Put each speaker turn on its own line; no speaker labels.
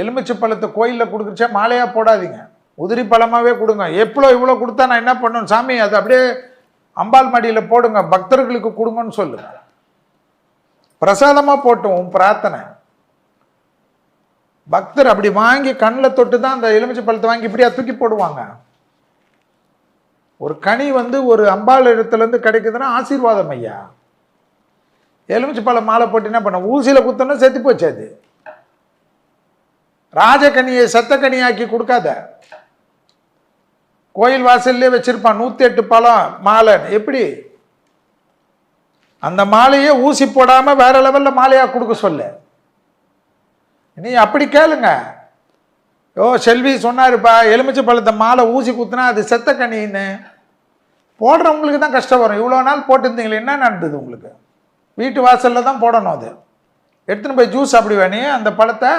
எலுமிச்சை பழத்தை கோயிலில் கொடுக்குறச்சா மாலையாக போடாதீங்க, உதிரி பழமாகவே கொடுங்க. இவ்வளோ கொடுத்தா நான் என்ன பண்ணணும் சாமி, அது அப்படியே அம்பாள் மடியில் போடுங்க, பக்தர்களுக்கு கொடுங்கன்னு சொல்லுங்க. பிரசாதமாக போட்டோம் உன் பிரார்த்தனை. பக்தர் அப்படி வாங்கி கண்ணில் தொட்டு தான் அந்த எலுமிச்சை பழத்தை வாங்கி இப்படியா தூக்கி போடுவாங்க. ஒரு கனி ஒரு அம்பாள் இடத்துலேருந்து கிடைக்குதுன்னா ஆசீர்வாதம் ஐயா. எலுமிச்சை பழம் மாலை போட்டு என்ன பண்ண, ஊசியில் குத்தணும் செத்து போச்சு. அது ராஜகனியை சத்தக்கனியாக்கி கொடுக்காத. கோயில் வாசல்லே வச்சிருப்பான் 108 பழம் மாலை. எப்படி அந்த மாலையே ஊசி போடாம வேற லெவல்ல மாலையா கொடுக்க சொல்ல. நீ அப்படி கேளுங்க. செல்வி சொன்னாருப்பா, எலுமிச்சை பழத்தை மாலை ஊசி குத்துனா அது செத்த கனின்னு. போடுறவங்களுக்கு தான் கஷ்டம் வரும். இவ்வளோ நாள் போட்டிருந்தீங்களே என்ன நடந்தது உங்களுக்கு? வீட்டு வாசல்ல தான் போடணும். அது எடுத்துன்னு போய் ஜூஸ் அப்படி வேணே அந்த பழத்தை